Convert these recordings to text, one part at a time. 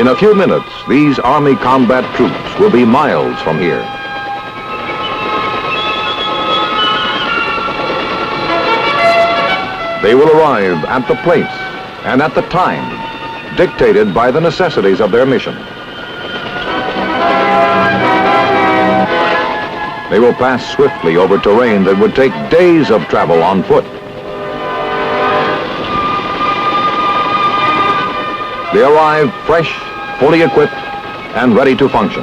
In a few minutes, these Army combat troops will be miles from here. They will arrive at the place and at the time dictated by the necessities of their mission. They will pass swiftly over terrain that would take days of travel on foot. They arrive fresh, fully equipped, and ready to function.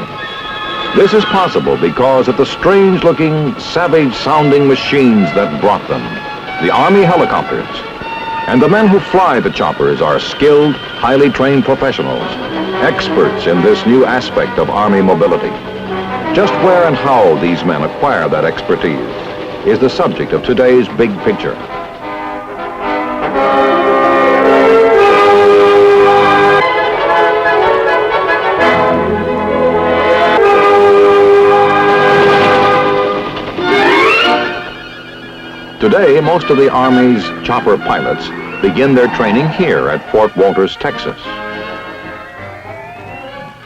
This is possible because of the strange-looking, savage-sounding machines that brought them, the Army helicopters. And the men who fly the choppers are skilled, highly trained professionals, experts in this new aspect of Army mobility. Just where and how these men acquire that expertise is the subject of today's Big Picture. Today, most of the Army's chopper pilots begin their training here at Fort Wolters, Texas.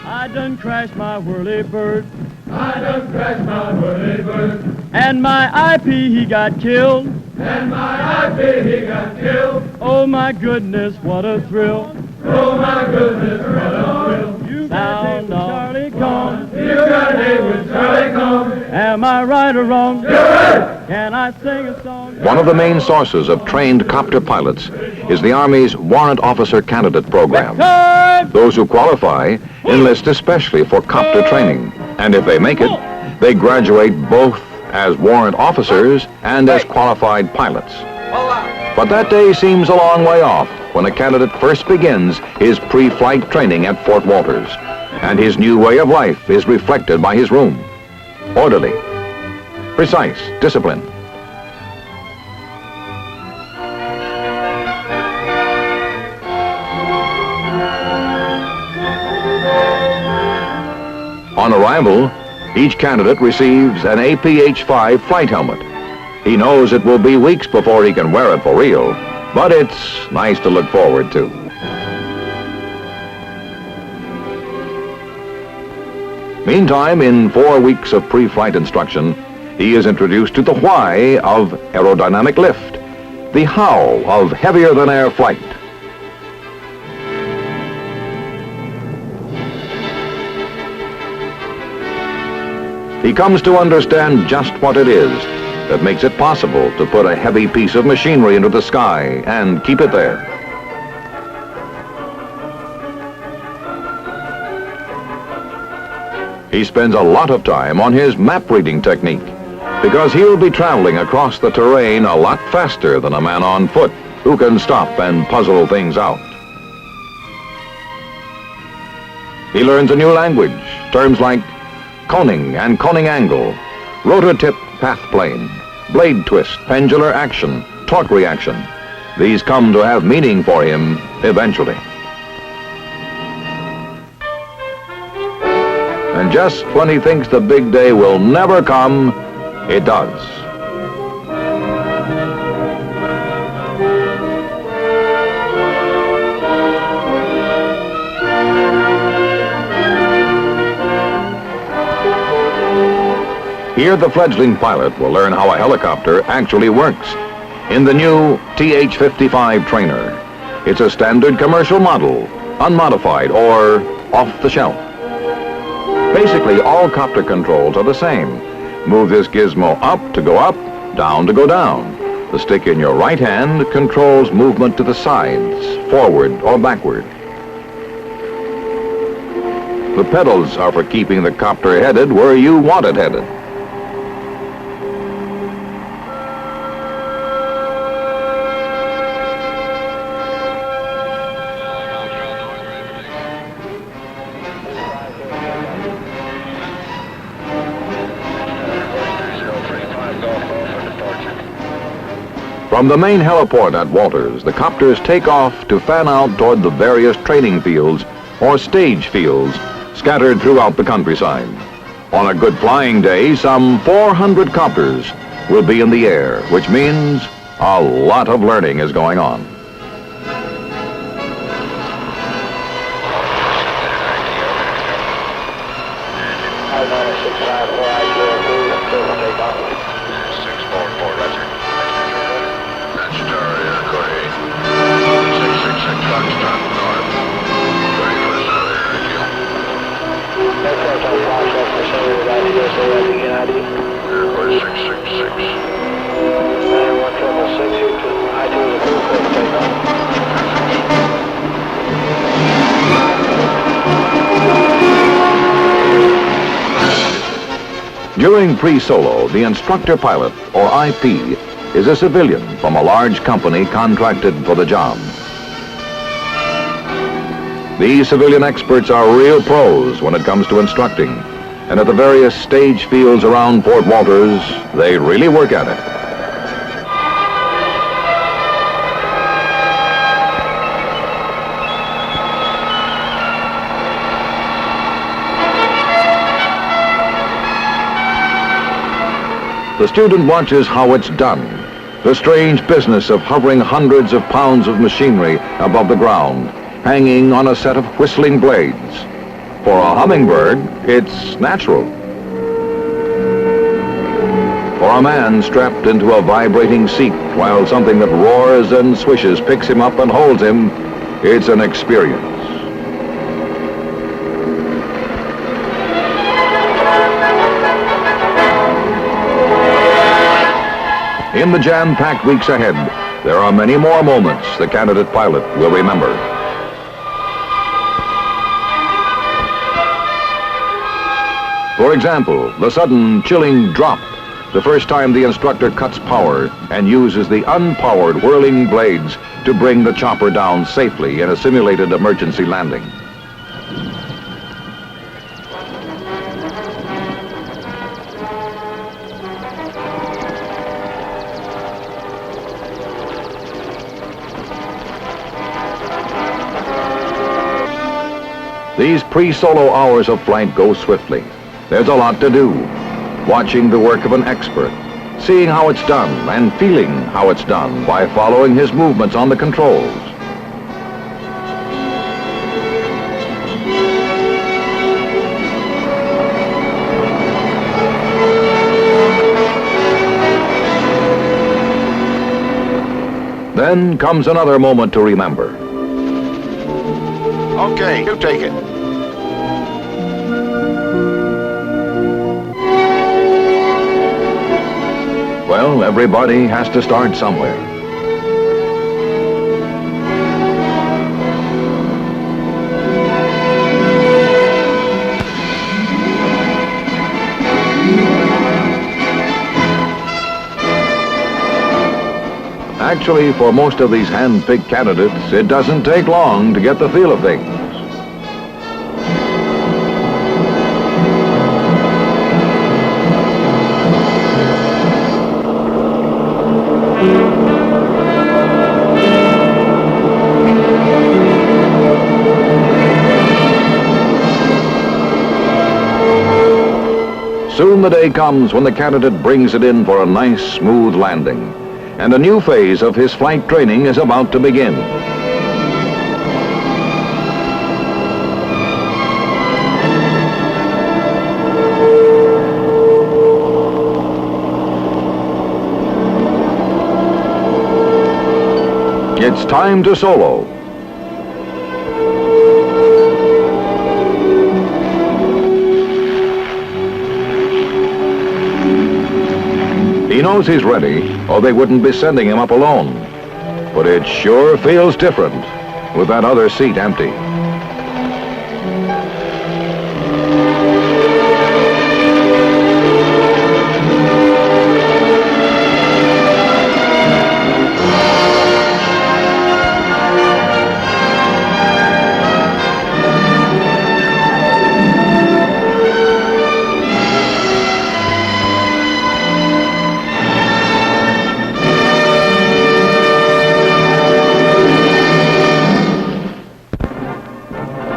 I done crashed my whirly-bird. I done crashed my whirly-bird. And my IP, he got killed. And my IP, he got killed. Oh, my goodness, what a thrill. Oh, my goodness, what a thrill. You sound on Charlie Cone. You got a date with Charlie Cone. Am I right or wrong? You're right. Can I sing a song? One of the main sources of trained copter pilots is the Army's Warrant Officer Candidate Program. Those who qualify enlist especially for copter training, and if they make it, they graduate both as warrant officers and as qualified pilots. But that day seems a long way off when a candidate first begins his pre-flight training at Fort Wolters, and his new way of life is reflected by his room. Orderly, precise, disciplined. On arrival, each candidate receives an APH-5 flight helmet. He knows it will be weeks before he can wear it for real, but it's nice to look forward to. Meantime, in 4 weeks of pre-flight instruction, he is introduced to the why of aerodynamic lift, the how of heavier-than-air flight. He comes to understand just what it is that makes it possible to put a heavy piece of machinery into the sky and keep it there. He spends a lot of time on his map reading technique because he'll be traveling across the terrain a lot faster than a man on foot who can stop and puzzle things out. He learns a new language, terms like coning and coning angle, rotor tip path plane, blade twist, pendular action, torque reaction. These come to have meaning for him eventually. And just when he thinks the big day will never come, it does. Here, the fledgling pilot will learn how a helicopter actually works in the new TH-55 trainer. It's a standard commercial model, unmodified or off the shelf. Basically, all copter controls are the same. Move this gizmo up to go up, down to go down. The stick in your right hand controls movement to the sides, forward or backward. The pedals are for keeping the copter headed where you want it headed. From the main heliport at Wolters, the copters take off to fan out toward the various training fields or stage fields scattered throughout the countryside. On a good flying day, some 400 copters will be in the air, which means a lot of learning is going on. That's Charlie, Aircore 666 Foxtrot North. 31st out of Aircore 666. During pre-solo, the instructor pilot, or IP, is a civilian from a large company contracted for the job. These civilian experts are real pros when it comes to instructing, and at the various stage fields around Fort Wolters, they really work at it. The student watches how it's done, the strange business of hovering hundreds of pounds of machinery above the ground, hanging on a set of whistling blades. For a hummingbird, it's natural. For a man strapped into a vibrating seat while something that roars and swishes picks him up and holds him, it's an experience. In the jam-packed weeks ahead, there are many more moments the candidate pilot will remember. For example, the sudden chilling drop, the first time the instructor cuts power and uses the unpowered whirling blades to bring the chopper down safely in a simulated emergency landing. These pre-solo hours of flight go swiftly. There's a lot to do. Watching the work of an expert, seeing how it's done, and feeling how it's done by following his movements on the controls. Then comes another moment to remember. Okay, you take it. Well, everybody has to start somewhere. Actually, for most of these hand-picked candidates, it doesn't take long to get the feel of things. Soon the day comes when the candidate brings it in for a nice, smooth landing, and a new phase of his flight training is about to begin. It's time to solo. He knows he's ready, or they wouldn't be sending him up alone. But it sure feels different with that other seat empty.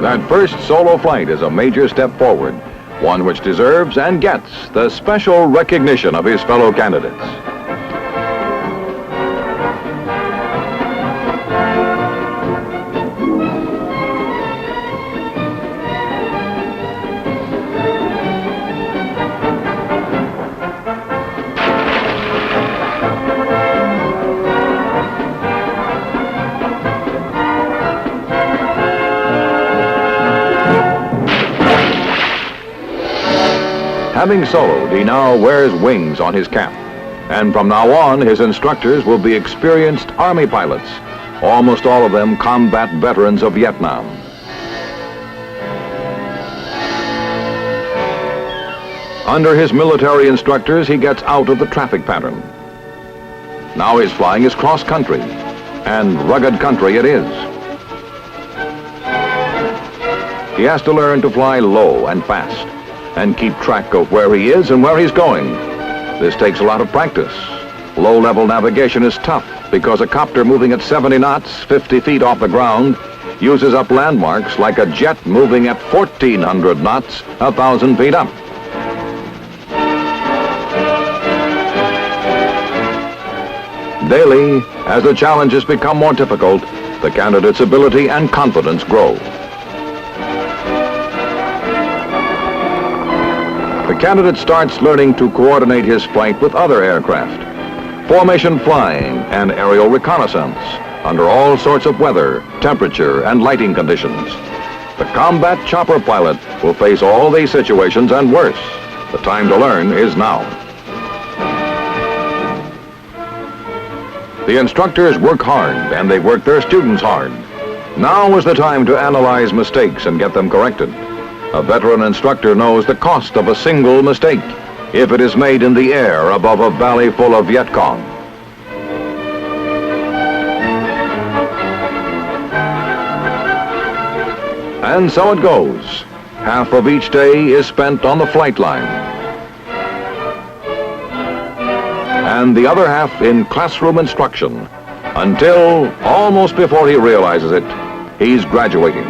That first solo flight is a major step forward, one which deserves and gets the special recognition of his fellow candidates. Having soloed, he now wears wings on his cap. And from now on, his instructors will be experienced Army pilots, almost all of them combat veterans of Vietnam. Under his military instructors, he gets out of the traffic pattern. Now his flying is cross-country, and rugged country it is. He has to learn to fly low and fast, and keep track of where he is and where he's going. This takes a lot of practice. Low-level navigation is tough because a copter moving at 70 knots, 50 feet off the ground, uses up landmarks like a jet moving at 1,400 knots, 1,000 feet up. Daily, as the challenges become more difficult, the candidate's ability and confidence grow. The candidate starts learning to coordinate his flight with other aircraft, formation flying and aerial reconnaissance under all sorts of weather, temperature, and lighting conditions. The combat chopper pilot will face all these situations and worse. The time to learn is now. The instructors work hard, and they work their students hard. Now is the time to analyze mistakes and get them corrected. A veteran instructor knows the cost of a single mistake if it is made in the air above a valley full of Viet Cong. And so it goes. Half of each day is spent on the flight line, and the other half in classroom instruction, until, almost before he realizes it, he's graduating.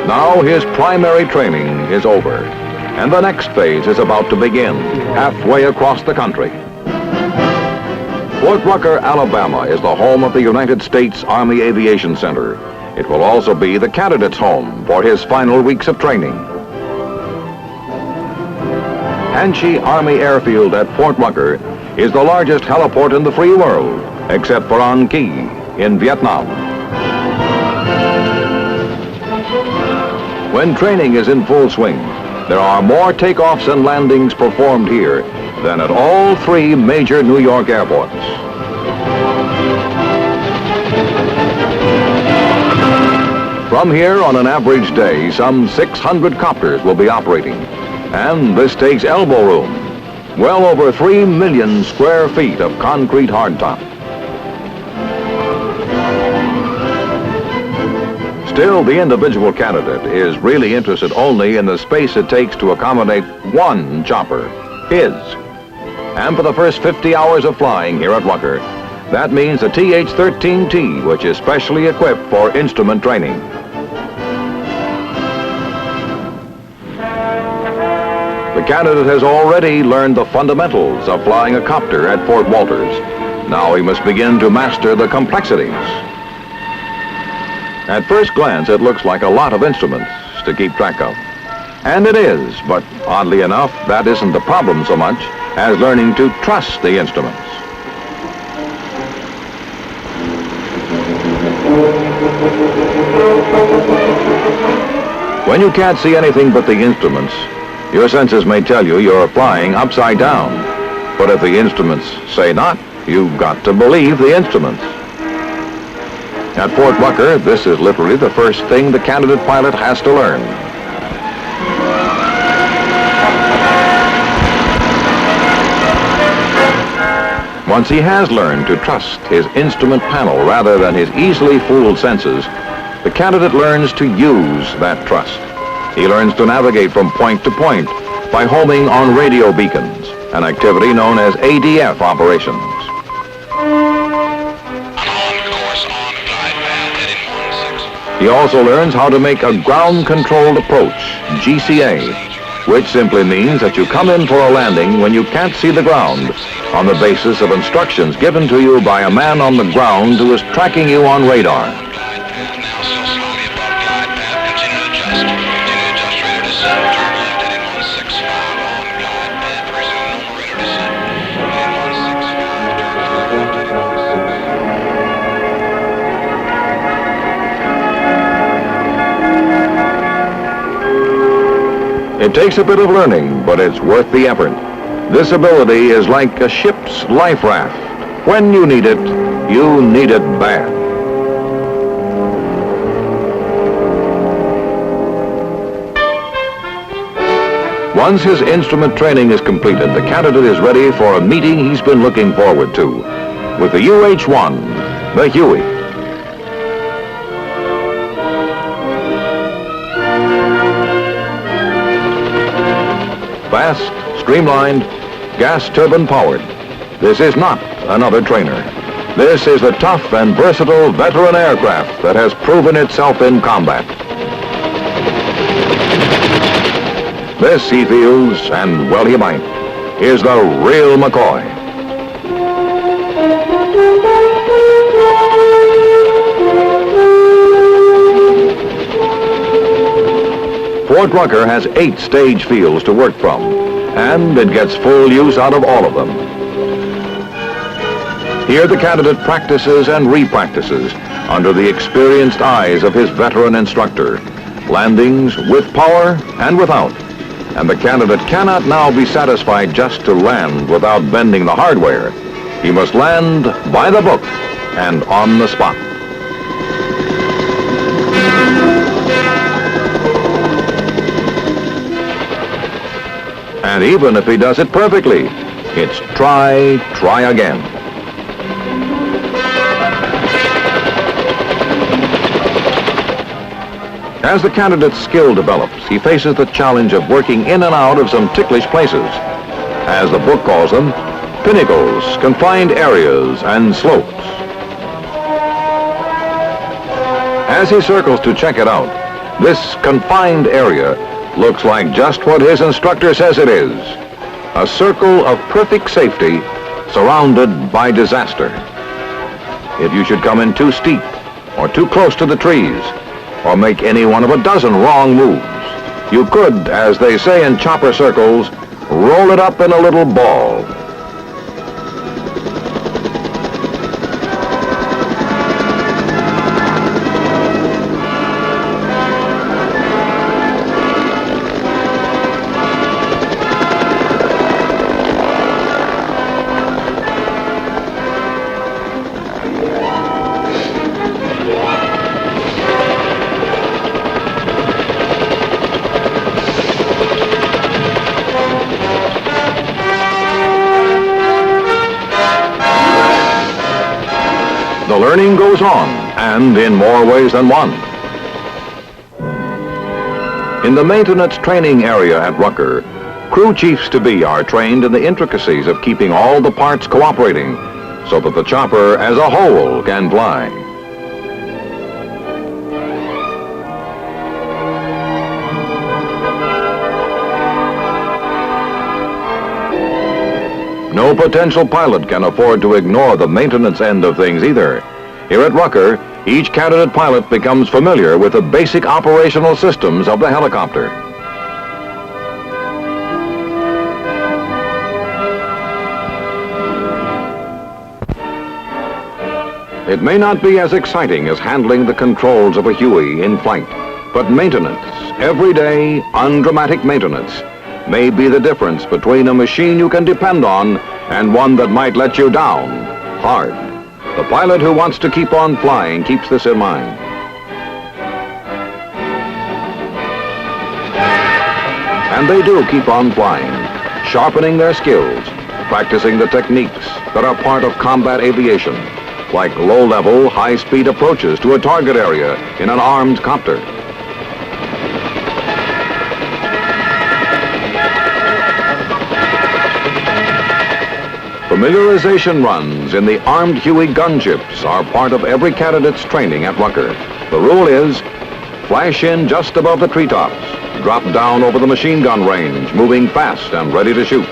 Now his primary training is over, and the next phase is about to begin, halfway across the country. Fort Rucker, Alabama is the home of the United States Army Aviation Center. It will also be the candidate's home for his final weeks of training. Hanchi Army Airfield at Fort Rucker is the largest heliport in the free world, except for An Qui in Vietnam. When training is in full swing, there are more takeoffs and landings performed here than at all three major New York airports. From here, on an average day, some 600 copters will be operating, and this takes elbow room, well over 3 million square feet of concrete hardtop. Still, the individual candidate is really interested only in the space it takes to accommodate one chopper, his. And for the first 50 hours of flying here at Rucker, that means the TH-13T, which is specially equipped for instrument training. The candidate has already learned the fundamentals of flying a copter at Fort Wolters. Now he must begin to master the complexities. At first glance, it looks like a lot of instruments to keep track of. And it is, but oddly enough, that isn't the problem so much as learning to trust the instruments. When you can't see anything but the instruments, your senses may tell you you're flying upside down. But if the instruments say not, you've got to believe the instruments. At Fort Rucker, this is literally the first thing the candidate pilot has to learn. Once he has learned to trust his instrument panel rather than his easily fooled senses, the candidate learns to use that trust. He learns to navigate from point to point by homing on radio beacons, an activity known as ADF operations. He also learns how to make a ground-controlled approach, GCA, which simply means that you come in for a landing when you can't see the ground, on the basis of instructions given to you by a man on the ground who is tracking you on radar. It takes a bit of learning, but it's worth the effort. This ability is like a ship's life raft. When you need it bad. Once his instrument training is completed, the candidate is ready for a meeting he's been looking forward to with the UH-1, the Huey. Fast, streamlined, gas turbine powered. This is not another trainer. This is the tough and versatile veteran aircraft that has proven itself in combat. This, he feels, and well he might, is the real McCoy. Fort Rucker has 8 stage fields to work from, and it gets full use out of all of them. Here the candidate practices and re-practices under the experienced eyes of his veteran instructor, landings with power and without. And the candidate cannot now be satisfied just to land without bending the hardware. He must land by the book and on the spot. And even if he does it perfectly, it's try again. As the candidate's skill develops, he faces the challenge of working in and out of some ticklish places. As the book calls them, pinnacles, confined areas, and slopes. As he circles to check it out, this confined area looks like just what his instructor says it is. A circle of perfect safety surrounded by disaster. If you should come in too steep or too close to the trees, or make any one of a dozen wrong moves, you could, as they say in chopper circles, roll it up in a little ball. The learning goes on, and in more ways than one. In the maintenance training area at Rucker, crew chiefs-to-be are trained in the intricacies of keeping all the parts cooperating so that the chopper as a whole can fly. No potential pilot can afford to ignore the maintenance end of things either. Here at Rucker, each candidate pilot becomes familiar with the basic operational systems of the helicopter. It may not be as exciting as handling the controls of a Huey in flight, but maintenance, everyday, undramatic maintenance, may be the difference between a machine you can depend on and one that might let you down hard. The pilot who wants to keep on flying keeps this in mind. And they do keep on flying, sharpening their skills, practicing the techniques that are part of combat aviation, like low-level, high-speed approaches to a target area in an armed copter. Familiarization runs in the armed Huey gunships are part of every candidate's training at Rucker. The rule is, flash in just above the treetops, drop down over the machine gun range, moving fast and ready to shoot.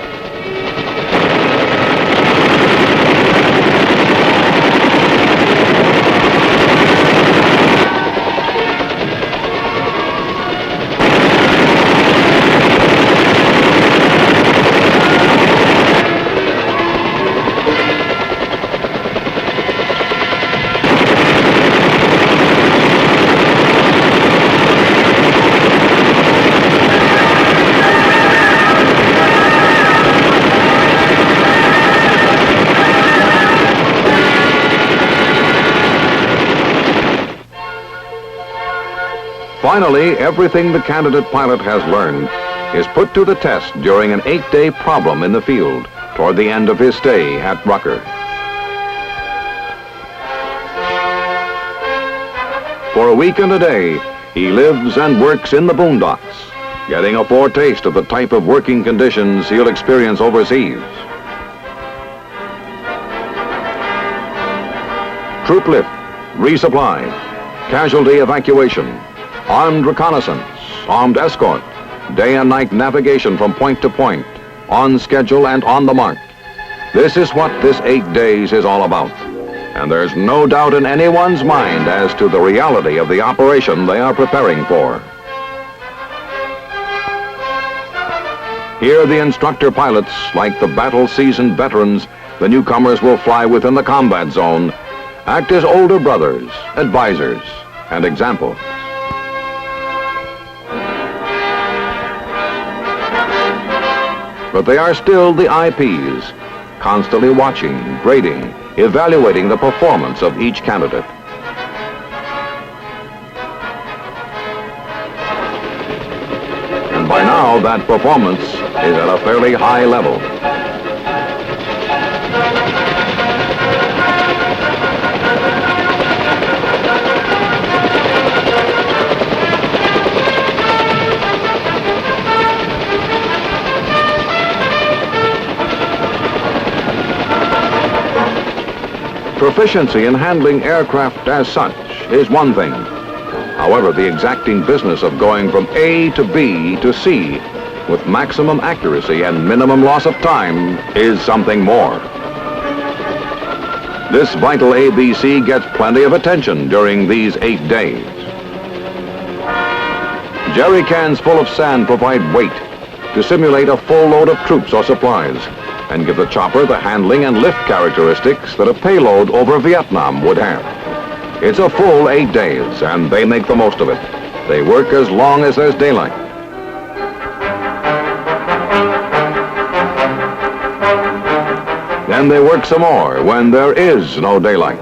Finally, everything the candidate pilot has learned is put to the test during an 8-day problem in the field toward the end of his stay at Rucker. For a week and a day, he lives and works in the boondocks, getting a foretaste of the type of working conditions he'll experience overseas. Troop lift, resupply, casualty evacuation, armed reconnaissance, armed escort, day and night navigation from point to point, on schedule and on the mark. This is what this 8 days is all about. And there's no doubt in anyone's mind as to the reality of the operation they are preparing for. Here, the instructor pilots, like the battle-seasoned veterans the newcomers will fly within the combat zone, act as older brothers, advisors, and examples. But they are still the IPs, constantly watching, grading, evaluating the performance of each candidate. And by now, that performance is at a fairly high level. Proficiency in handling aircraft as such is one thing. However, the exacting business of going from A to B to C with maximum accuracy and minimum loss of time is something more. This vital ABC gets plenty of attention during these 8 days. Jerry cans full of sand provide weight to simulate a full load of troops or supplies, and give the chopper the handling and lift characteristics that a payload over Vietnam would have. It's a full 8 days, and they make the most of it. They work as long as there's daylight. Then they work some more when there is no daylight.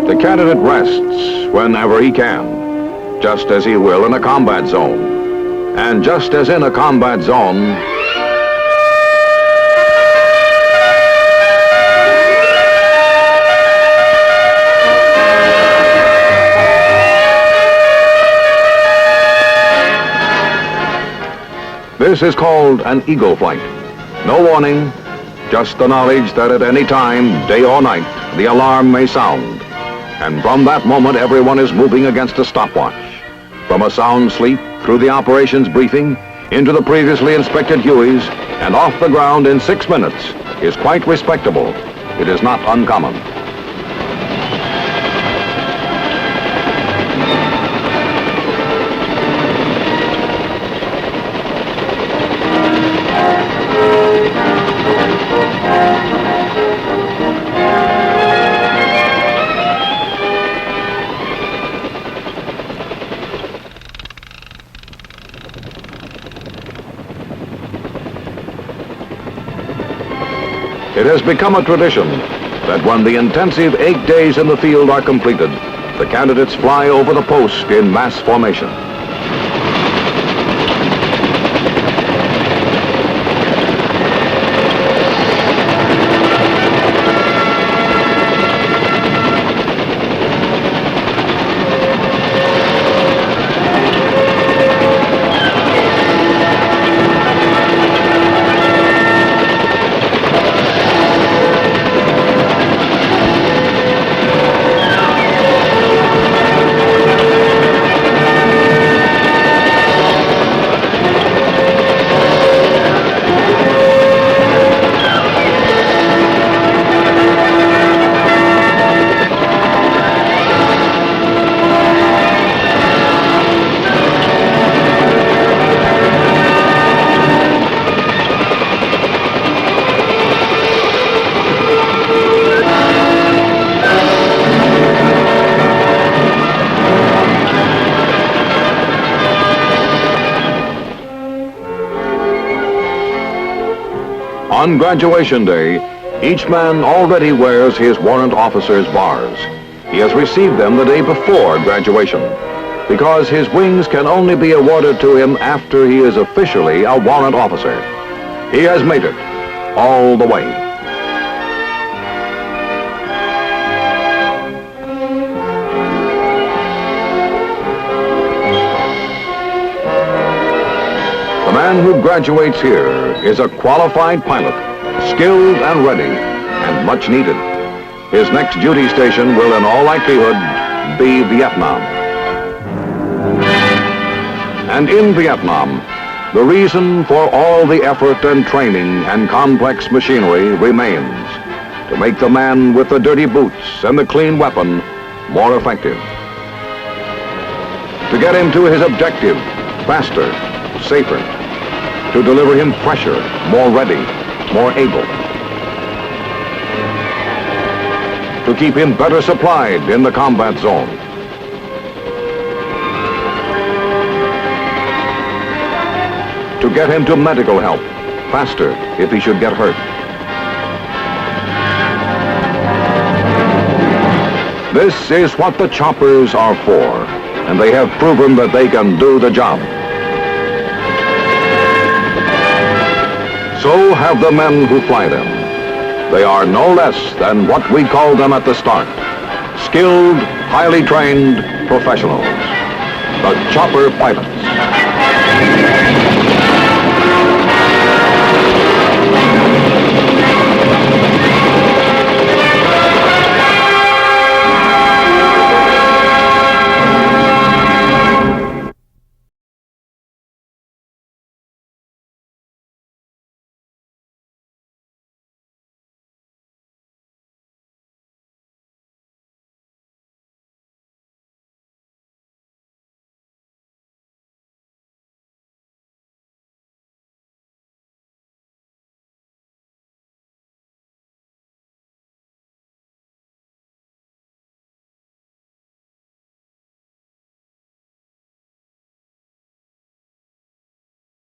The candidate rests whenever he can, just as he will in a combat zone. And just as in a combat zone, this is called an eagle flight. No warning, just the knowledge that at any time, day or night, the alarm may sound. And from that moment, everyone is moving against a stopwatch. From a sound sleep, through the operations briefing, into the previously inspected Hueys, and off the ground in 6 minutes is quite respectable. It is not uncommon. It has become a tradition that when the intensive 8 days in the field are completed, the candidates fly over the post in mass formation. On graduation day, each man already wears his warrant officer's bars. He has received them the day before graduation, because his wings can only be awarded to him after he is officially a warrant officer. He has made it all the way. The man who graduates here is a qualified pilot, skilled and ready, and much needed. His next duty station will in all likelihood be Vietnam. And in Vietnam, the reason for all the effort and training and complex machinery remains: to make the man with the dirty boots and the clean weapon more effective. To get him to his objective faster, safer. To deliver him fresher, more ready, more able. To keep him better supplied in the combat zone. To get him to medical help faster if he should get hurt. This is what the choppers are for, and they have proven that they can do the job. So have the men who fly them. They are no less than what we called them at the start: skilled, highly trained professionals, the chopper pilots.